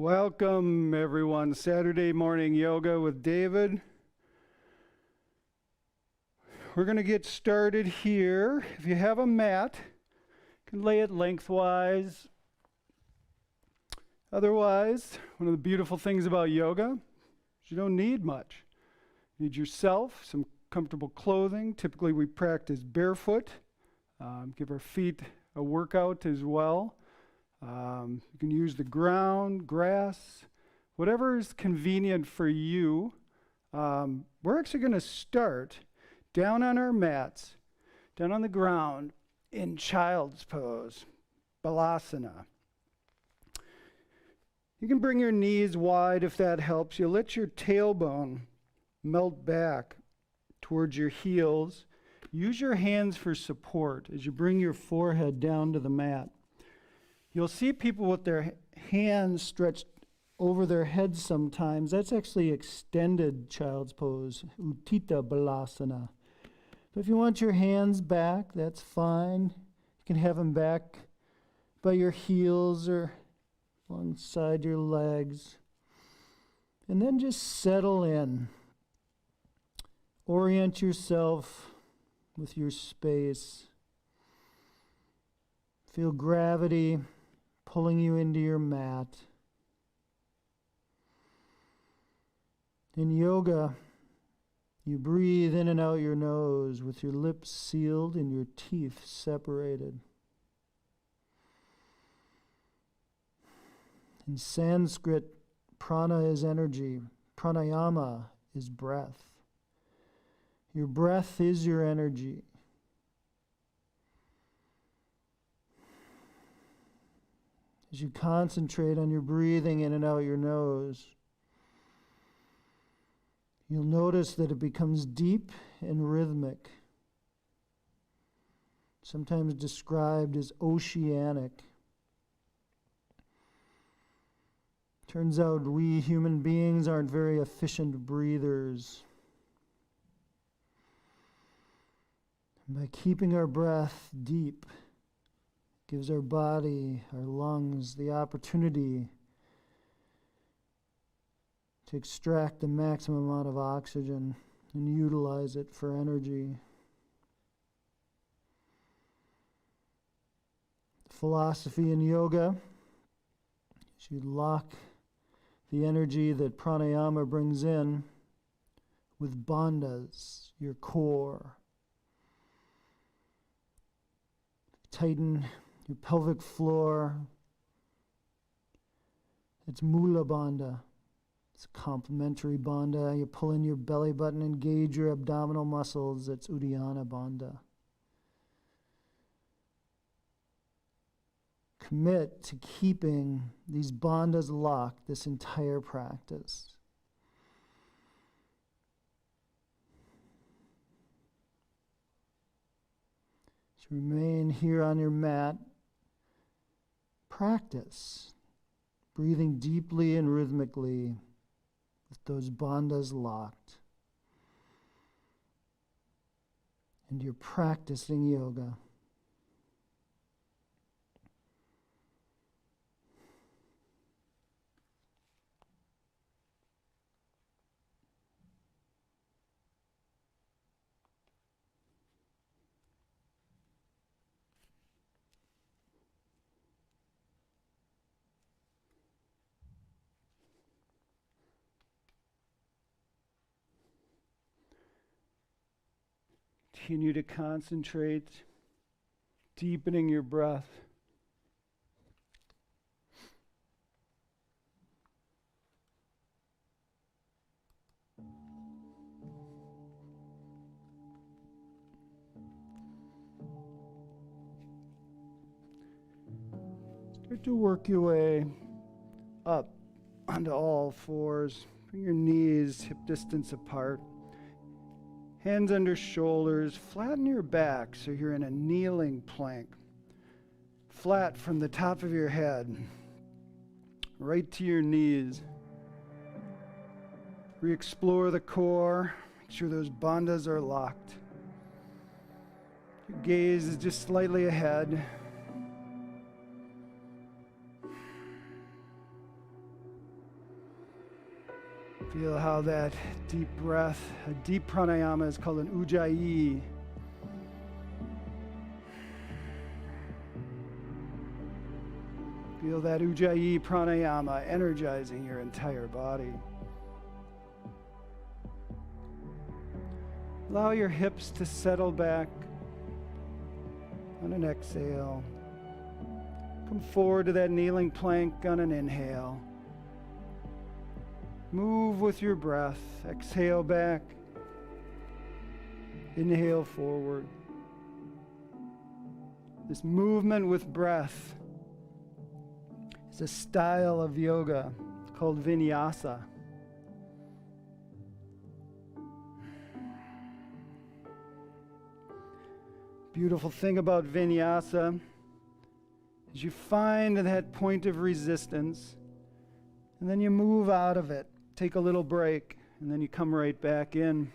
Welcome, everyone. Saturday morning yoga with David. We're going to get started here. If you have a mat, you can lay it lengthwise. Otherwise, one of the beautiful things about yoga is you don't need much. You need yourself, some comfortable clothing. Typically, we practice barefoot. Give our feet a workout as well. You can use the ground, grass, whatever is convenient for you. We're actually going to start down on our mats, down on the ground in child's pose, Balasana. You can bring your knees wide if that helps you. Let your tailbone melt back towards your heels. Use your hands for support as you bring your forehead down to the mat. You'll see people with their hands stretched over their heads sometimes. That's actually extended child's pose, Utthita Balasana. But if you want your hands back, that's fine. You can have them back by your heels or alongside your legs. And then just settle in. Orient yourself with your space. Feel gravity pulling you into your mat. In yoga, you breathe in and out your nose with your lips sealed and your teeth separated. In Sanskrit, prana is energy. Pranayama is breath. Your breath is your energy. As you concentrate on your breathing in and out your nose, you'll notice that it becomes deep and rhythmic, sometimes described as oceanic. Turns out we human beings aren't very efficient breathers. And by keeping our breath deep, gives our body, our lungs, the opportunity to extract the maximum amount of oxygen and utilize it for energy. The philosophy in yoga is you lock the energy that pranayama brings in with bandhas, your core. Tighten your pelvic floor. It's Mula Bandha. It's a complementary bandha. You pull in your belly button, engage your abdominal muscles. It's Uddiyana Bandha. Commit to keeping these bandhas locked this entire practice. So remain here on your mat. Practice breathing deeply and rhythmically with those bandhas locked. And you're practicing yoga. Continue to concentrate, deepening your breath. Start to work your way up onto all fours. Bring your knees hip distance apart. Hands under shoulders, flatten your back so you're in a kneeling plank. Flat from the top of your head, right to your knees. Re-explore the core, make sure those bandhas are locked. Your gaze is just slightly ahead. Feel how that deep breath, a deep pranayama is called an ujjayi. Feel that ujjayi pranayama energizing your entire body. Allow your hips to settle back on an exhale. Come forward to that kneeling plank on an inhale. Move with your breath. Exhale back. Inhale forward. This movement with breath is a style of yoga called vinyasa. Beautiful thing about vinyasa is you find that point of resistance and then you move out of it. Take a little break, and then you come right back in.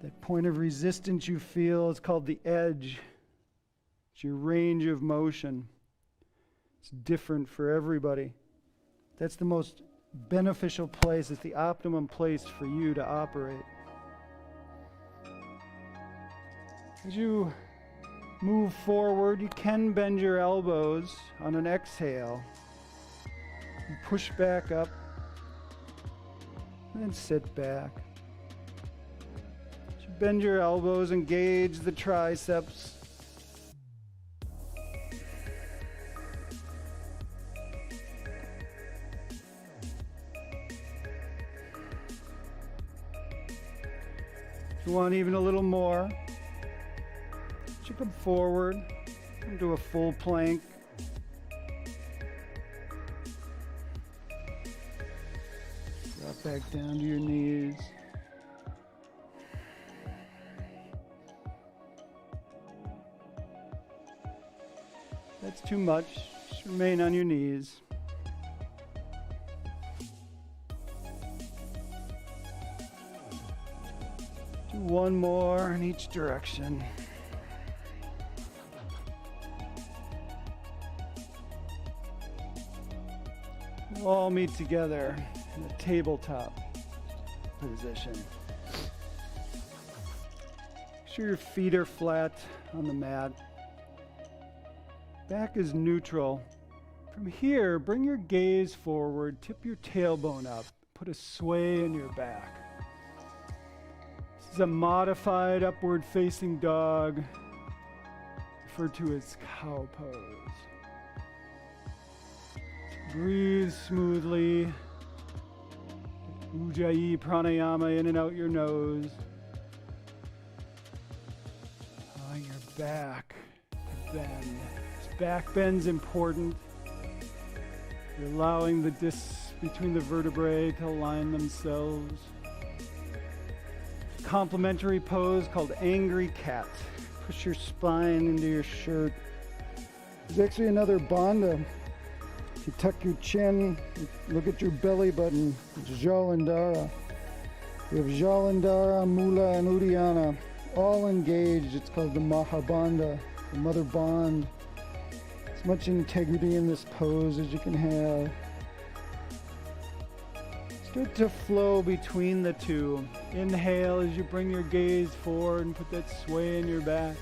That point of resistance you feel is called the edge. It's your range of motion. It's different for everybody. That's the most beneficial place. It's the optimum place for you to operate. As you move forward, you can bend your elbows on an exhale. You push back up, and then sit back. As you bend your elbows, engage the triceps. If you want even a little more, you come forward into a full plank. Drop back down to your knees. That's too much. Just remain on your knees. Do one more in each direction. We'll all meet together in the tabletop position. Make sure your feet are flat on the mat. Back is neutral. From here, bring your gaze forward, tip your tailbone up, put a sway in your back. This is a modified upward facing dog, referred to as cow pose. Breathe smoothly. Ujjayi pranayama in and out your nose. Allowing your back to bend. This back bend's important. You're allowing the discs between the vertebrae to align themselves. Complementary pose called angry cat. Push your spine into your shirt. There's actually another bandha. You tuck your chin, look at your belly button. It's Jalandhara. You have Jalandhara, Mula, and Uddiyana all engaged. It's called the Mahabandha, the mother bond. As much integrity in this pose as you can have. Start to flow between the two. Inhale as you bring your gaze forward and put that sway in your back.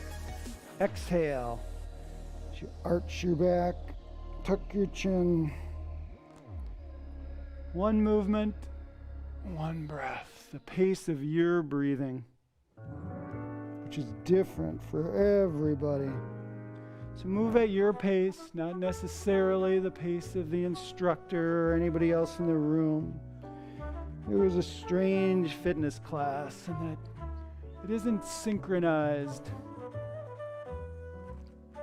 Exhale as you arch your back. Tuck your chin. One movement, one breath. The pace of your breathing, which is different for everybody. So move at your pace, not necessarily the pace of the instructor or anybody else in the room. It was a strange fitness class in that it isn't synchronized.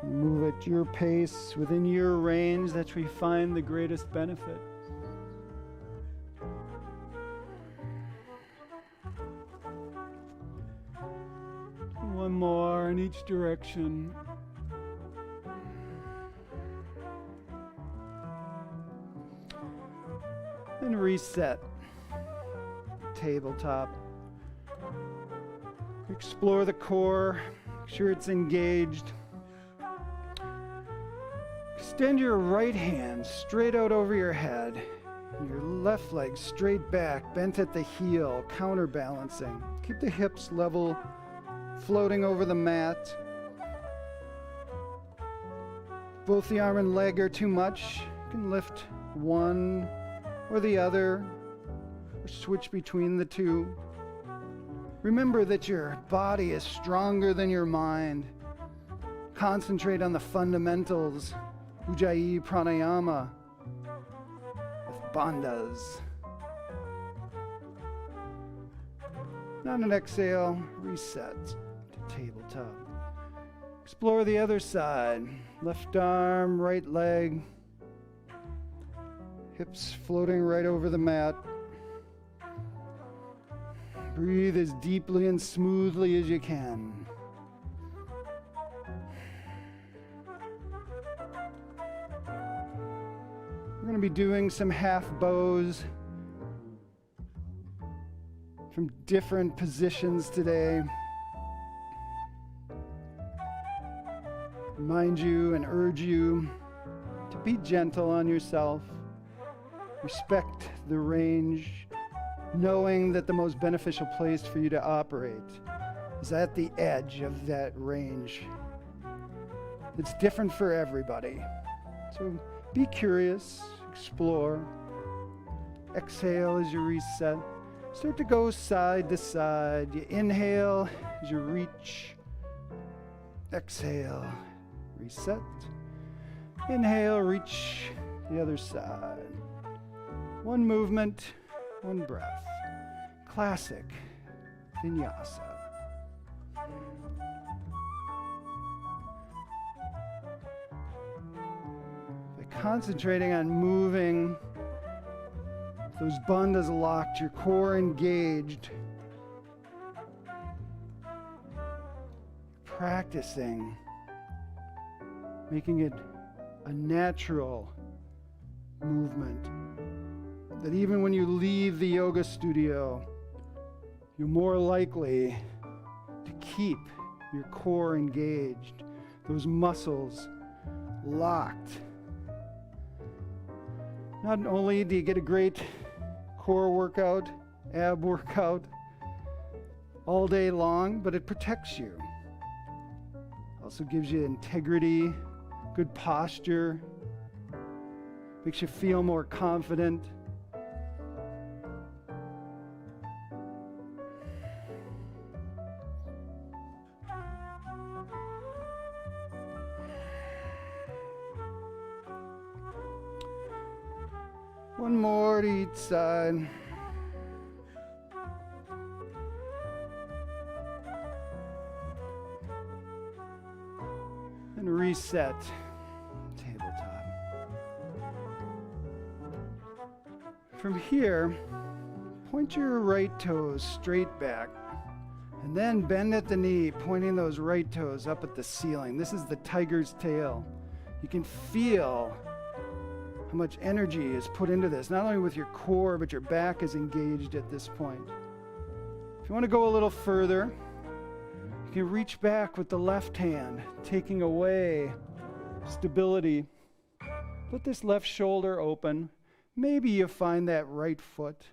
Move at your pace, within your range. That's where you find the greatest benefit. One more in each direction. And reset. Tabletop. Explore the core. Make sure it's engaged. Extend your right hand straight out over your head. And your left leg straight back, bent at the heel, counterbalancing. Keep the hips level, floating over the mat. Both the arm and leg are too much. You can lift one or the other, or switch between the two. Remember that your body is stronger than your mind. Concentrate on the fundamentals, Ujjayi Pranayama, with bandhas. On an exhale, reset to tabletop. Explore the other side. Left arm, right leg. Hips floating right over the mat. Breathe as deeply and smoothly as you can. We're going to be doing some half bows from different positions today. Remind you and urge you to be gentle on yourself. Respect the range, knowing that the most beneficial place for you to operate is at the edge of that range. It's different for everybody. So be curious, explore. Exhale as you reset. Start to go side to side. You inhale as you reach. Exhale, reset. Inhale, reach the other side. One movement, one breath. Classic vinyasa. By concentrating on moving, those bandhas locked, your core engaged. Practicing, making it a natural movement. That even when you leave the yoga studio, you're more likely to keep your core engaged, those muscles locked. Not only do you get a great core workout, ab workout all day long, but it protects you. Also gives you integrity, good posture, makes you feel more confident. One more to each side. And reset. Tabletop. From here, point your right toes straight back. And then bend at the knee, pointing those right toes up at the ceiling. This is the tiger's tail. You can feel how much energy is put into this, not only with your core, but your back is engaged at this point. If you want to go a little further, you can reach back with the left hand, taking away stability. Let this left shoulder open. Maybe you find that right foot.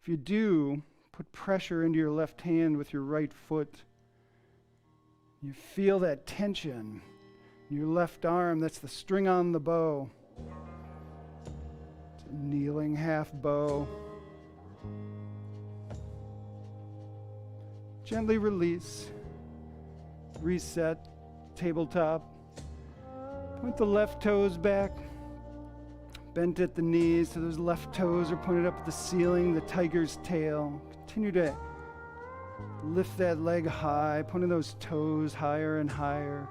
If you do, put pressure into your left hand with your right foot. You feel that tension in your left arm. That's the string on the bow. Kneeling half bow. Gently release. Reset. Tabletop. Point the left toes back. Bent at the knees so those left toes are pointed up at the ceiling, the tiger's tail. Continue to lift that leg high, pointing those toes higher and higher.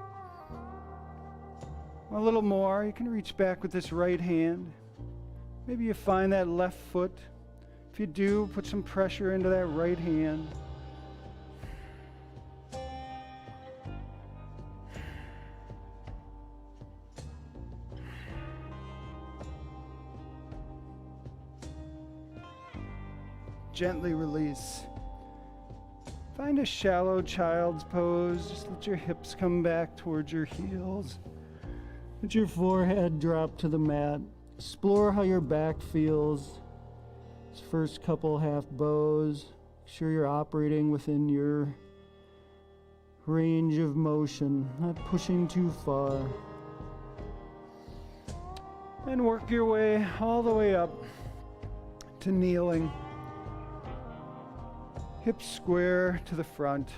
A little more. You can reach back with this right hand. Maybe you find that left foot. If you do, put some pressure into that right hand. Gently release. Find a shallow child's pose. Just let your hips come back towards your heels. Let your forehead drop to the mat. Explore how your back feels. This first couple half bows. Make sure you're operating within your range of motion, not pushing too far. And work your way all the way up to kneeling. Hips square to the front.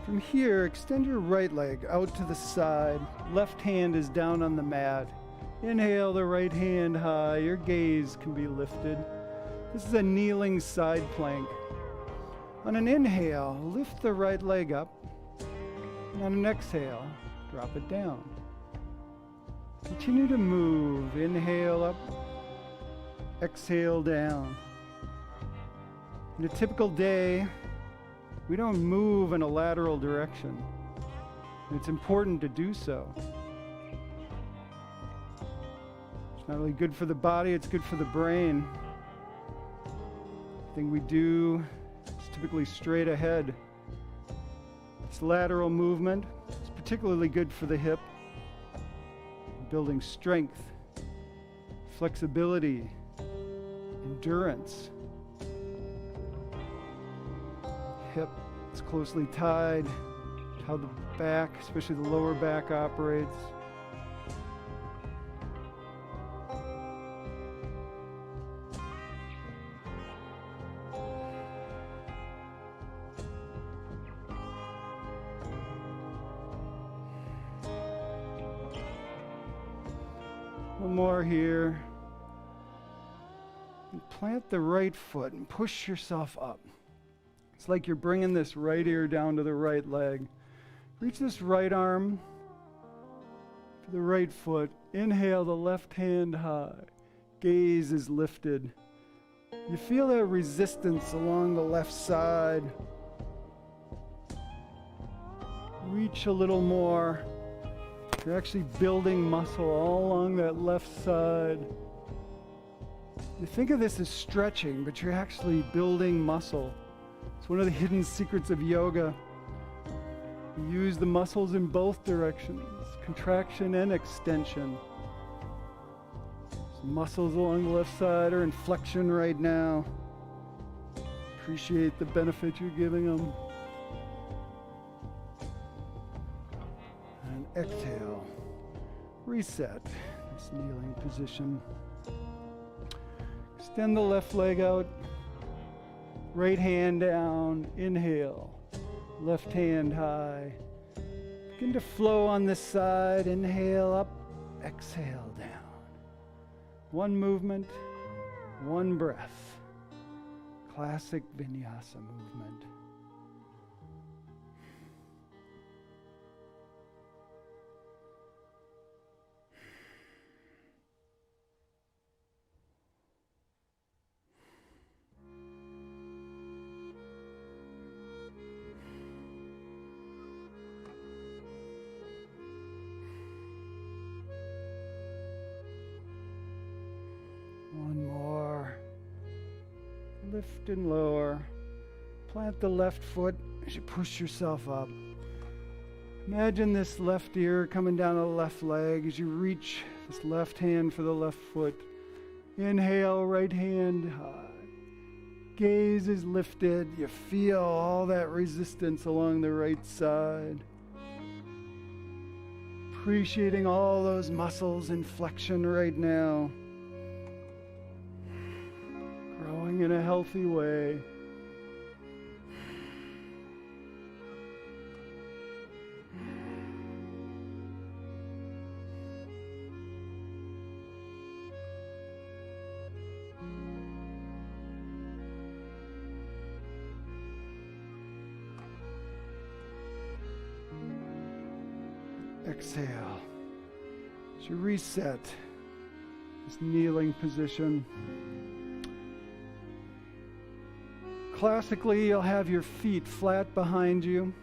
From here, extend your right leg out to the side. Left hand is down on the mat. Inhale the right hand high. Your gaze can be lifted. This is a kneeling side plank. On an inhale, lift the right leg up. And on an exhale, drop it down. Continue to move. Inhale up. Exhale down. In a typical day, we don't move in a lateral direction. It's important to do so. It's not only good for the body, it's good for the brain. Everything we do is typically straight ahead. This lateral movement is particularly good for the hip, building strength, flexibility, endurance. Hip is closely tied to how the back, especially the lower back, operates. One more here. And plant the right foot and push yourself up. It's like you're bringing this right ear down to the right leg. Reach this right arm to the right foot. Inhale the left hand high. Gaze is lifted. You feel that resistance along the left side. Reach a little more. You're actually building muscle all along that left side. You think of this as stretching, but you're actually building muscle. It's one of the hidden secrets of yoga. You use the muscles in both directions, contraction and extension. Some muscles along the left side are in flexion right now. Appreciate the benefit you're giving them. And exhale. Reset this kneeling position. Extend the left leg out. Right hand down, inhale, left hand high. Begin to flow on this side, inhale up, exhale down. One movement, one breath. Classic vinyasa movement. One more. Lift and lower. Plant the left foot as you push yourself up. Imagine this left ear coming down the left leg as you reach this left hand for the left foot. Inhale, right hand high. Gaze is lifted. You feel all that resistance along the right side. Appreciating all those muscles in flexion right now. Growing in a healthy way. Exhale. As you reset this kneeling position. Classically, you'll have your feet flat behind you.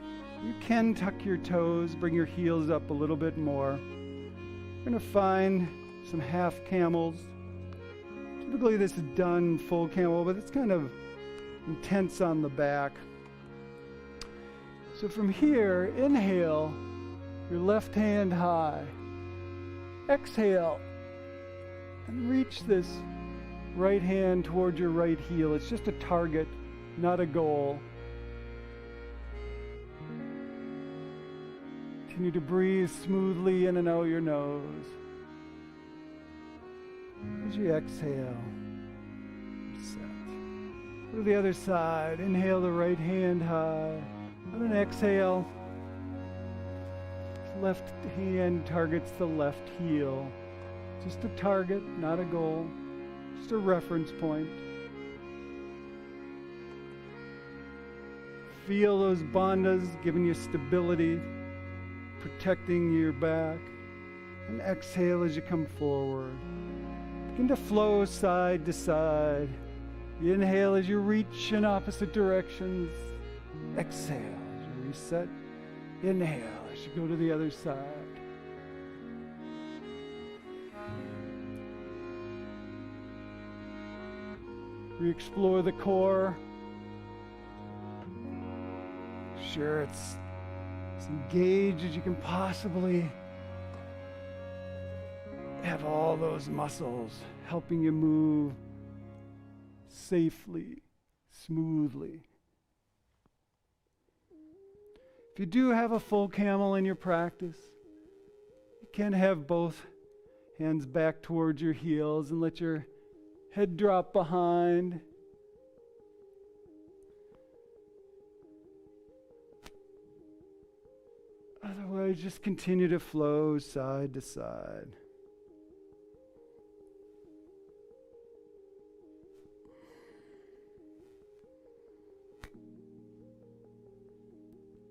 You can tuck your toes, bring your heels up a little bit more. You're going to find some half camels. Typically this is done full camel, but it's kind of intense on the back. So from here, inhale, your left hand high. Exhale, and reach this right hand toward your right heel. It's just a target, not a goal. Continue to breathe smoothly in and out your nose. As you exhale, set. Go to the other side. Inhale the right hand high. On an exhale, left hand targets the left heel. Just a target, not a goal. Just a reference point. Feel those bandhas giving you stability, protecting your back. And exhale as you come forward. Begin to flow side to side. Inhale as you reach in opposite directions. Exhale as you reset. Inhale as you go to the other side. Re-explore the core. Sure, it's as engaged as you can possibly. Have all those muscles helping you move safely, smoothly. If you do have a full camel in your practice, you can have both hands back towards your heels and let your head drop behind. Otherwise, just continue to flow side to side.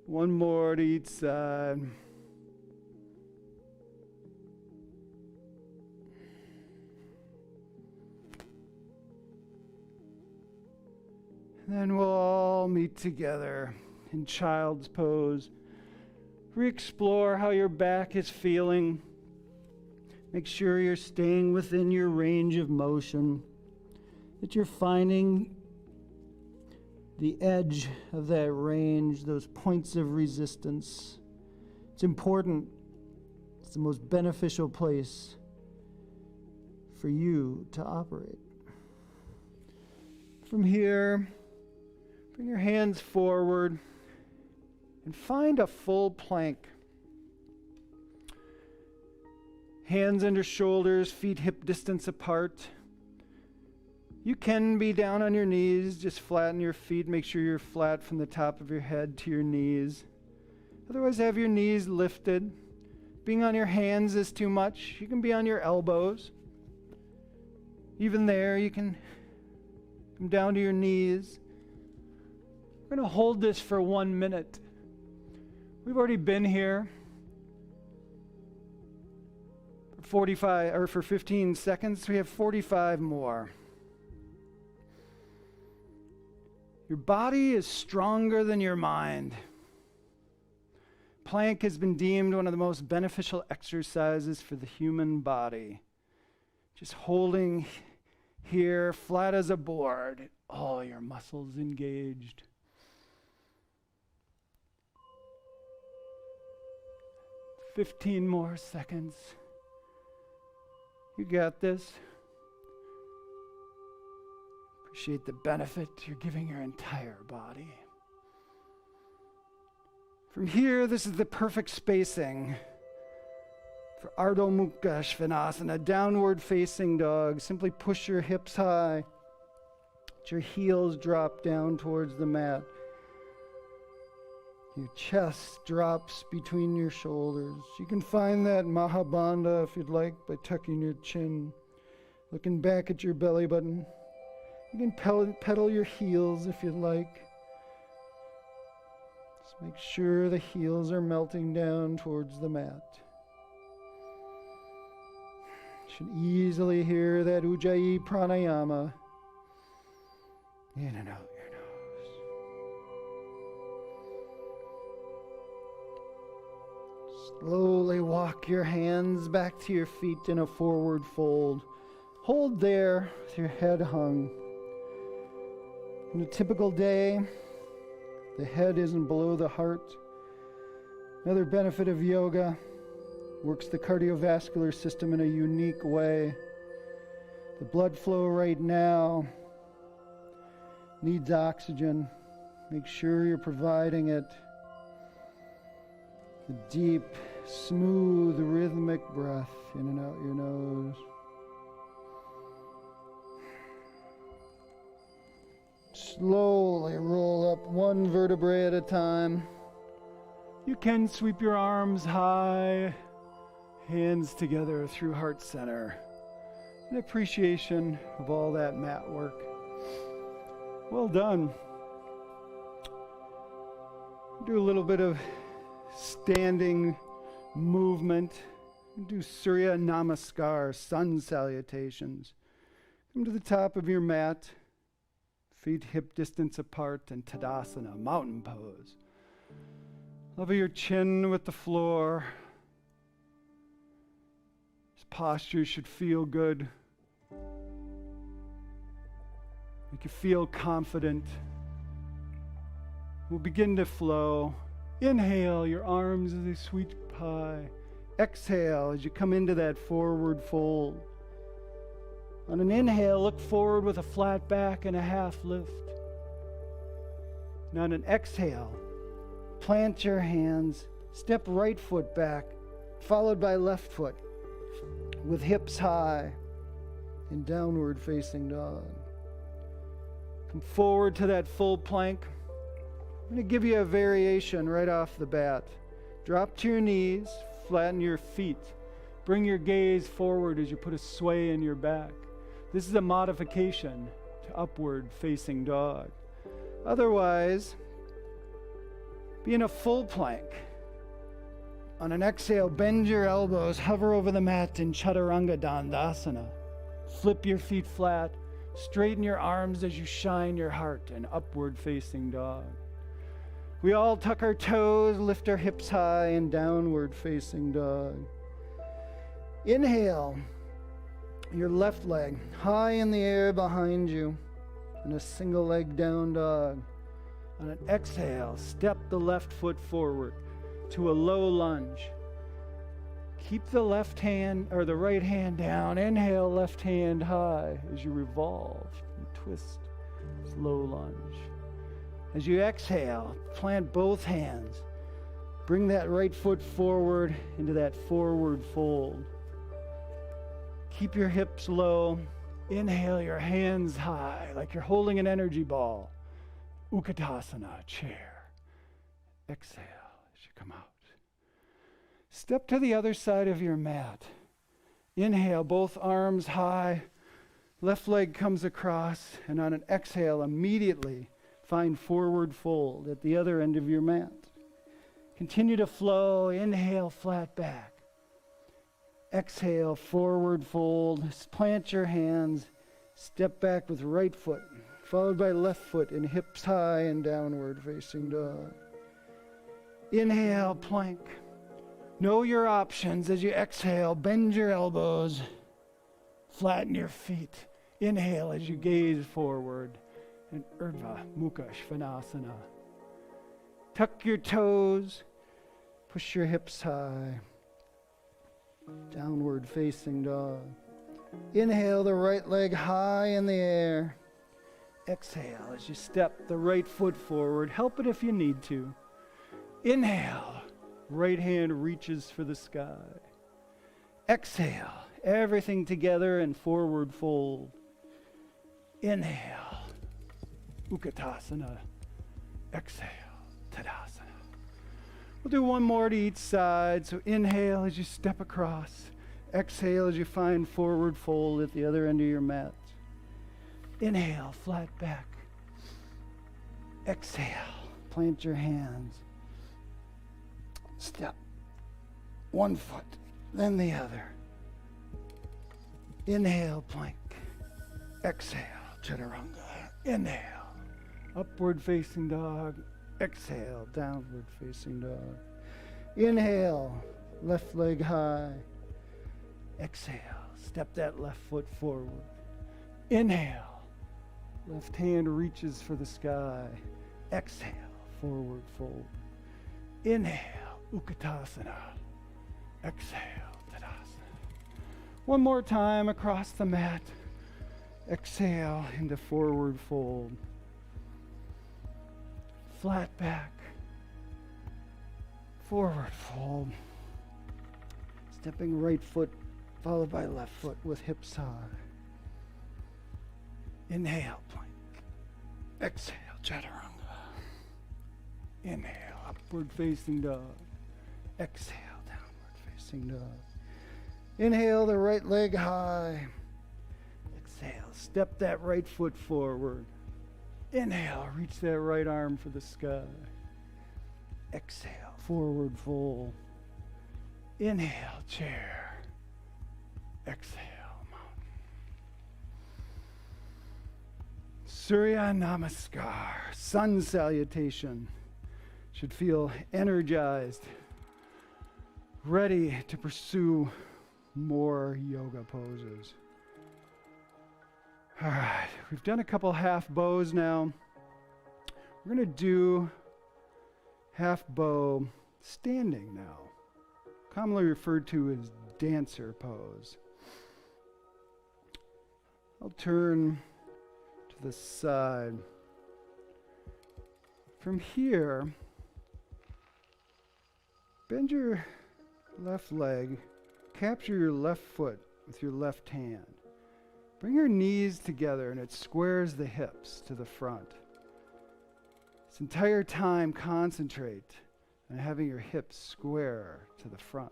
One more to each side. And then we'll all meet together in child's pose. Re-explore how your back is feeling. Make sure you're staying within your range of motion, that you're finding the edge of that range, those points of resistance. It's important. It's the most beneficial place for you to operate. From here, bring your hands forward and find a full plank. Hands under shoulders, feet hip distance apart. You can be down on your knees, just flatten your feet, make sure you're flat from the top of your head to your knees. Otherwise, have your knees lifted. Being on your hands is too much. You can be on your elbows. Even there, you can come down to your knees. We're going to hold this for 1 minute. We've already been here for 15 seconds. We have 45 more. Your body is stronger than your mind. Plank has been deemed one of the most beneficial exercises for the human body. Just holding here, flat as a board, all your muscles engaged. "15 more seconds. You got this. Appreciate the benefit you're giving your entire body. From here, this is the perfect spacing for Ardha Mukha Svanasana, downward facing dog. Simply push your hips high. Let your heels drop down towards the mat. Your chest drops between your shoulders. You can find that Mahabandha if you'd like by tucking your chin, looking back at your belly button. You can pedal your heels if you'd like. Just make sure the heels are melting down towards the mat. You should easily hear that Ujjayi Pranayama. In and out your nose. Slowly walk your hands back to your feet in a forward fold. Hold there with your head hung. On a typical day, the head isn't below the heart. Another benefit of yoga, works the cardiovascular system in a unique way. The blood flow right now needs oxygen. Make sure you're providing it. The deep, smooth, rhythmic breath in and out your nose. Slowly roll up one vertebrae at a time. You can sweep your arms high, hands together through heart center. An appreciation of all that mat work. Well done. Do a little bit of standing movement. Do Surya Namaskar, sun salutations. Come to the top of your mat, feet hip distance apart, and Tadasana, mountain pose. Level your chin with the floor. This posture should feel good. Make you feel confident. We'll begin to flow. Inhale, your arms as they sweep high. Exhale as you come into that forward fold. On an inhale, look forward with a flat back and a half lift. Now on an exhale, plant your hands, step right foot back, followed by left foot, with hips high in downward facing dog. Come forward to that full plank. I'm going to give you a variation right off the bat. Drop to your knees, flatten your feet. Bring your gaze forward as you put a sway in your back. This is a modification to upward facing dog. Otherwise, be in a full plank. On an exhale, bend your elbows, hover over the mat in Chaturanga Dandasana. Flip your feet flat, straighten your arms as you shine your heart in upward facing dog. We all tuck our toes, lift our hips high in downward facing dog. Inhale, your left leg high in the air behind you in a single leg down dog. On an exhale, step the left foot forward to a low lunge. Keep the left hand or the right hand down. Inhale, left hand high as you revolve and twist. Slow lunge. As you exhale, plant both hands. Bring that right foot forward into that forward fold. Keep your hips low. Inhale, your hands high like you're holding an energy ball. Utkatasana, chair. Exhale as you come out. Step to the other side of your mat. Inhale, both arms high. Left leg comes across, and on an exhale, immediately find forward fold at the other end of your mat. Continue to flow. Inhale, flat back. Exhale, forward fold. Plant your hands. Step back with right foot, followed by left foot in hips high and downward facing dog. Inhale, plank. Know your options as you exhale. Bend your elbows. Flatten your feet. Inhale as you gaze forward. And Urdhva Mukha Svanasana. Tuck your toes. Push your hips high. Downward facing dog. Inhale the right leg high in the air. Exhale as you step the right foot forward. Help it if you need to. Inhale. Right hand reaches for the sky. Exhale. Everything together in forward fold. Inhale. Utkatasana. Exhale. Tadasana. We'll do one more to each side. So inhale as you step across. Exhale as you find forward fold at the other end of your mat. Inhale, flat back. Exhale, plant your hands. Step one foot, then the other. Inhale, plank. Exhale, chaturanga. Inhale, upward facing dog. Exhale, downward facing dog. Inhale, left leg high. Exhale, step that left foot forward. Inhale, left hand reaches for the sky. Exhale, forward fold. Inhale, Utkatasana. Exhale, Tadasana. One more time across the mat. Exhale into forward fold. Flat back. Forward fold. Stepping right foot followed by left foot with hips high. Inhale, plank. Exhale, chaturanga. Inhale, upward facing dog. Exhale, downward facing dog. Inhale, the right leg high. Exhale, step that right foot forward. Inhale, reach that right arm for the sky. Exhale, forward fold. Inhale, chair. Exhale, mountain. Surya Namaskar, sun salutation. Should feel energized, ready to pursue more yoga poses. All right, we've done a couple half bows now. We're going to do half bow standing now, commonly referred to as dancer pose. I'll turn to the side. From here, bend your left leg, capture your left foot with your left hand. Bring your knees together and it squares the hips to the front. This entire time, concentrate on having your hips square to the front.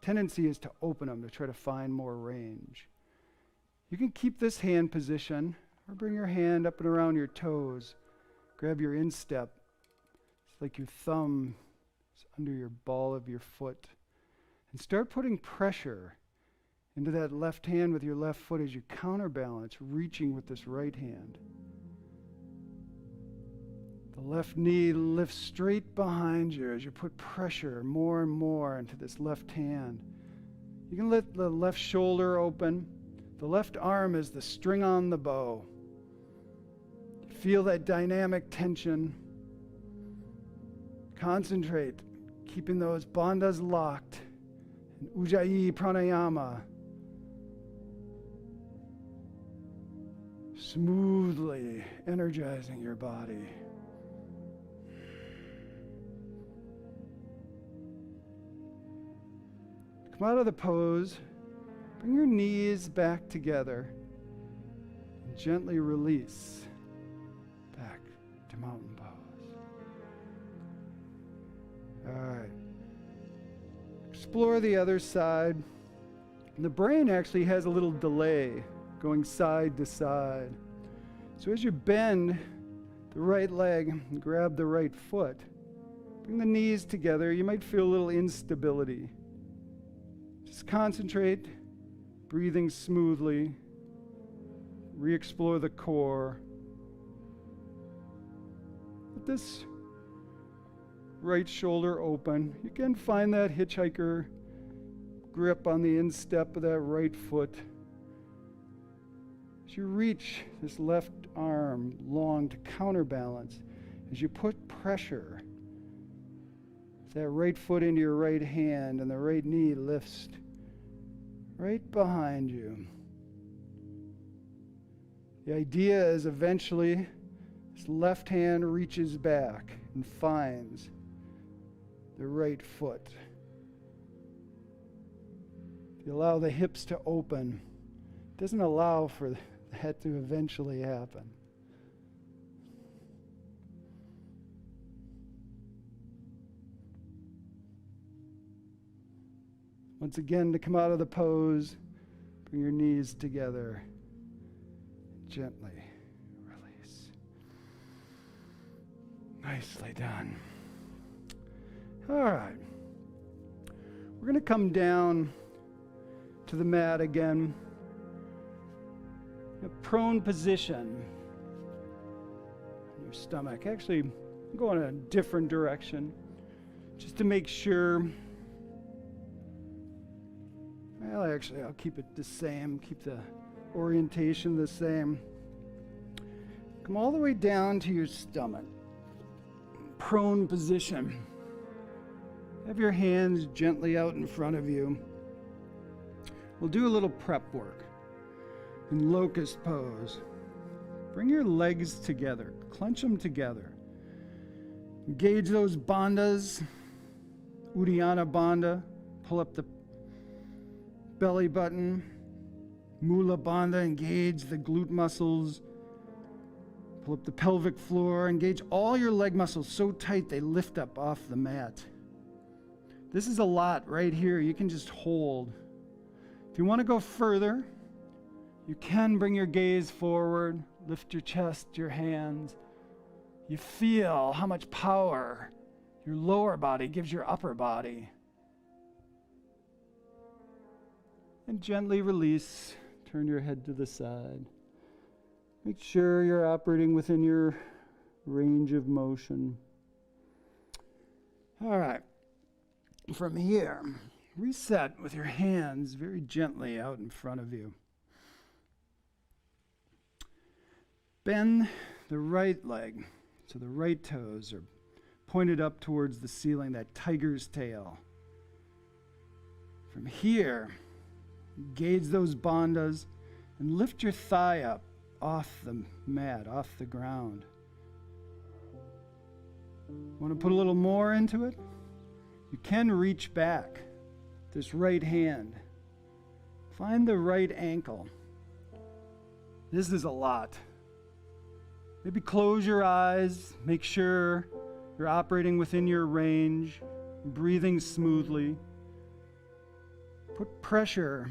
Tendency is to open them to try to find more range. You can keep this hand position or bring your hand up and around your toes. Grab your instep. It's like your thumb is under your ball of your foot. And start putting pressure into that left hand with your left foot as you counterbalance, reaching with this right hand. The left knee lifts straight behind you as you put pressure more and more into this left hand. You can let the left shoulder open. The left arm is the string on the bow. Feel that dynamic tension. Concentrate, keeping those bandhas locked. And Ujjayi Pranayama. Smoothly energizing your body. Come out of the pose. Bring your knees back together. And gently release back to mountain pose. All right. Explore the other side. And the brain actually has a little delay going side to side. So as you bend the right leg and grab the right foot, bring the knees together. You might feel a little instability. Just concentrate, breathing smoothly. Re-explore the core. Let this right shoulder open. You can find that hitchhiker grip on the instep of that right foot. As you reach this left arm long to counterbalance, as you put pressure, that right foot into your right hand and the right knee lifts right behind you. The idea is eventually this left hand reaches back and finds the right foot. If you allow the hips to open, it doesn't allow for that to eventually happen. Once again, to come out of the pose, bring your knees together. Gently release. Nicely done. All right. We're going to come down to the mat again. A prone position on your stomach. Actually, I'm going a different direction just to make sure. Well, actually, I'll keep it the same, keep the orientation the same. Come all the way down to your stomach. Prone position. Have your hands gently out in front of you. We'll do a little prep work in locust pose. Bring your legs together, clench them together. Engage those bandhas, Uddiyana Bandha. Pull up the belly button. Mula Bandha, engage the glute muscles. Pull up the pelvic floor. Engage all your leg muscles so tight they lift up off the mat. This is a lot right here. You can just hold. If you want to go further, you can bring your gaze forward, lift your chest, your hands. You feel how much power your lower body gives your upper body. And gently release. Turn your head to the side. Make sure you're operating within your range of motion. All right. From here, reset with your hands very gently out in front of you. Bend the right leg so the right toes are pointed up towards the ceiling, that tiger's tail. From here, engage those bandhas and lift your thigh up off the mat, off the ground. Want to put a little more into it? You can reach back, this right hand. Find the right ankle. This is a lot. Maybe close your eyes, make sure you're operating within your range, breathing smoothly. Put pressure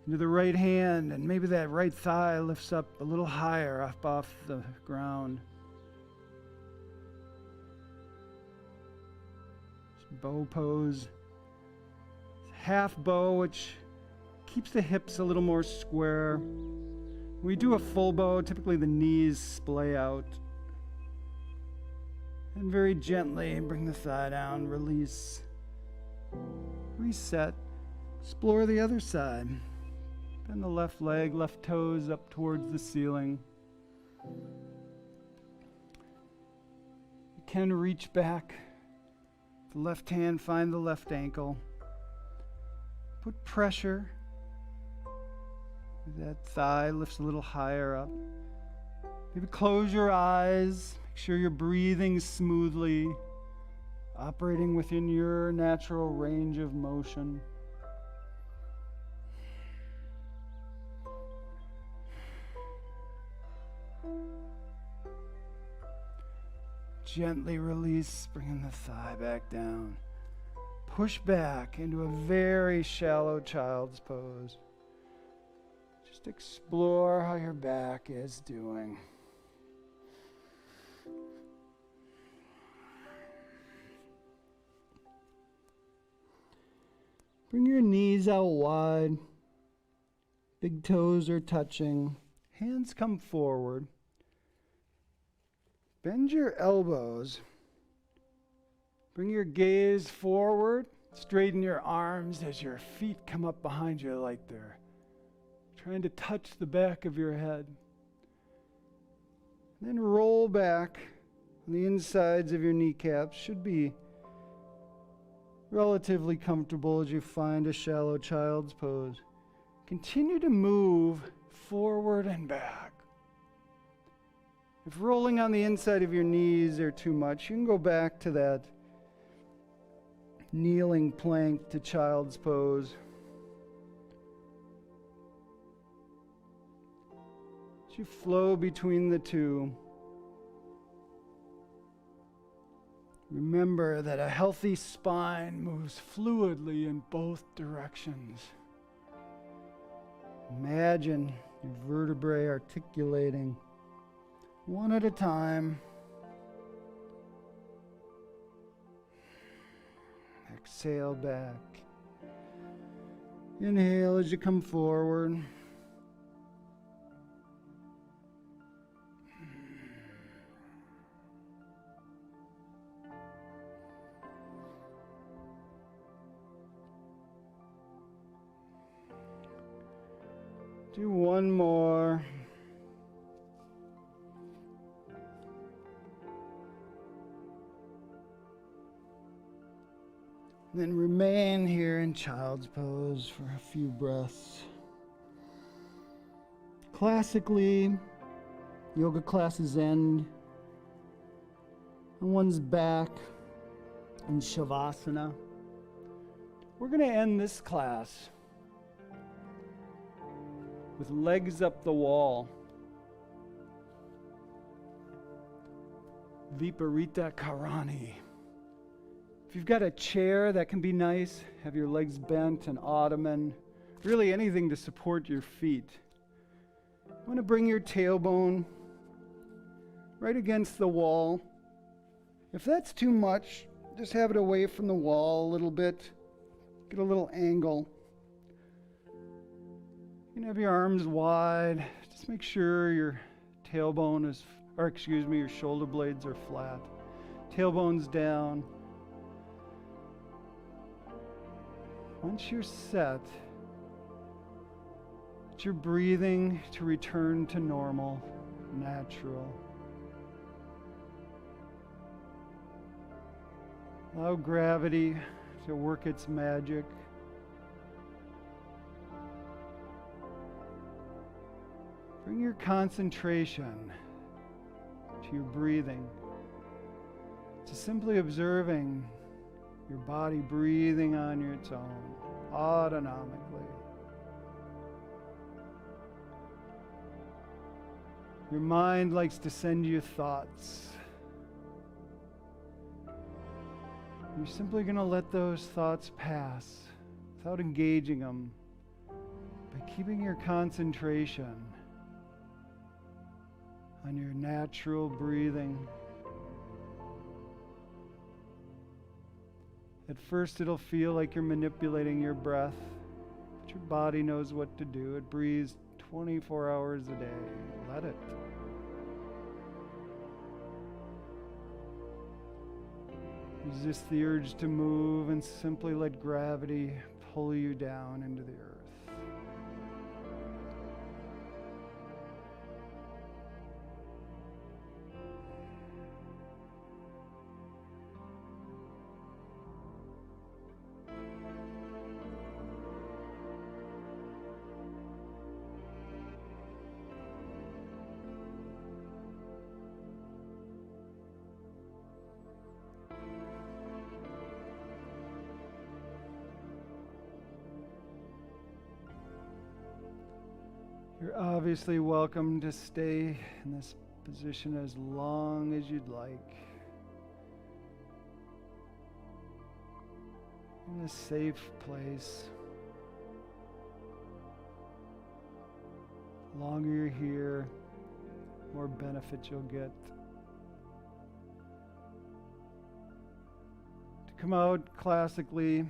into the right hand, and maybe that right thigh lifts up a little higher up off the ground. Bow pose. Half bow, which keeps the hips a little more square. When we do a full bow, typically the knees splay out. And very gently bring the thigh down, release. Reset. Explore the other side. Bend the left leg, left toes up towards the ceiling. You can reach back. The left hand, find the left ankle. Put pressure. That thigh lifts a little higher up. Maybe close your eyes. Make sure you're breathing smoothly, operating within your natural range of motion. Gently release, bringing the thigh back down. Push back into a very shallow child's pose. Just explore how your back is doing. Bring your knees out wide. Big toes are touching. Hands come forward. Bend your elbows. Bring your gaze forward. Straighten your arms as your feet come up behind you like they're trying to touch the back of your head. Then roll back on the insides of your kneecaps. Should be relatively comfortable as you find a shallow child's pose. Continue to move forward and back. If rolling on the inside of your knees are too much, you can go back to that kneeling plank to child's pose. As you flow between the two, remember that a healthy spine moves fluidly in both directions. Imagine your vertebrae articulating one at a time. Exhale back. Inhale as you come forward. Do one more. Then remain here in child's pose for a few breaths. Classically, yoga classes end on one's back in Shavasana. We're going to end this class with legs up the wall. Viparita Karani. If you've got a chair, that can be nice. Have your legs bent, an ottoman, really anything to support your feet. You want to bring your tailbone right against the wall. If that's too much, just have it away from the wall a little bit. Get a little angle. You can have your arms wide. Just make sure your tailbone is, your shoulder blades are flat. Tailbone's down. Once you're set, let your breathing to return to normal, natural. Allow gravity to work its magic. Bring your concentration to your breathing, to simply observing your body breathing on its own, autonomically. Your mind likes to send you thoughts. You're simply going to let those thoughts pass without engaging them, by keeping your concentration on your natural breathing. At first, it'll feel like you're manipulating your breath, but your body knows what to do. It breathes 24 hours a day. Let it. Resist the urge to move and simply let gravity pull you down into the earth. You're obviously welcome to stay in this position as long as you'd like. In a safe place. The longer you're here, the more benefit you'll get. To come out classically,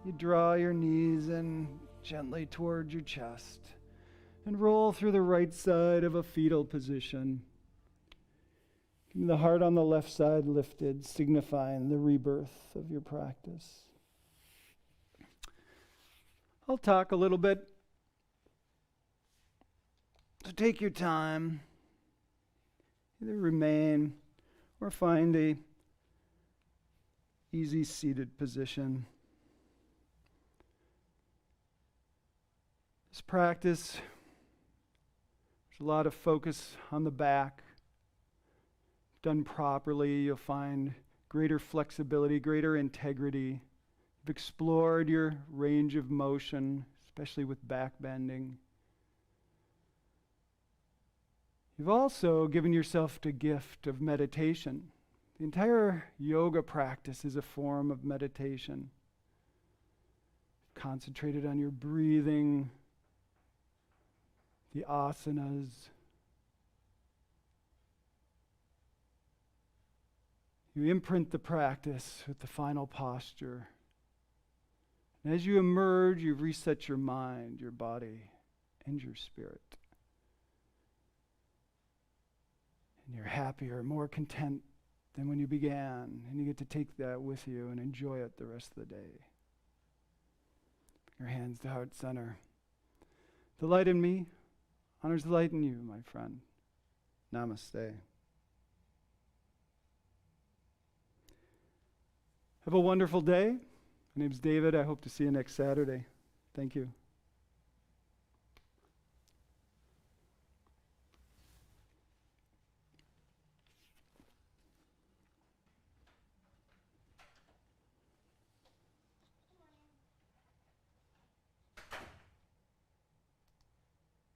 you draw your knees in gently towards your chest. And roll through the right side of a fetal position. Keep the heart on the left side lifted, signifying the rebirth of your practice. I'll talk a little bit. So take your time. Either remain or find a easy seated position. This practice, a lot of focus on the back. Done properly, you'll find greater flexibility, greater integrity. You've explored your range of motion, especially with back bending. You've also given yourself the gift of meditation. The entire yoga practice is a form of meditation. Concentrated on your breathing, the asanas. You imprint the practice with the final posture. And as you emerge, you've reset your mind, your body, and your spirit. And you're happier, more content than when you began. And you get to take that with you and enjoy it the rest of the day. Your hands to heart center. The light in me honors the light in you, my friend. Namaste. Have a wonderful day. My name's David. I hope to see you next Saturday. Thank you.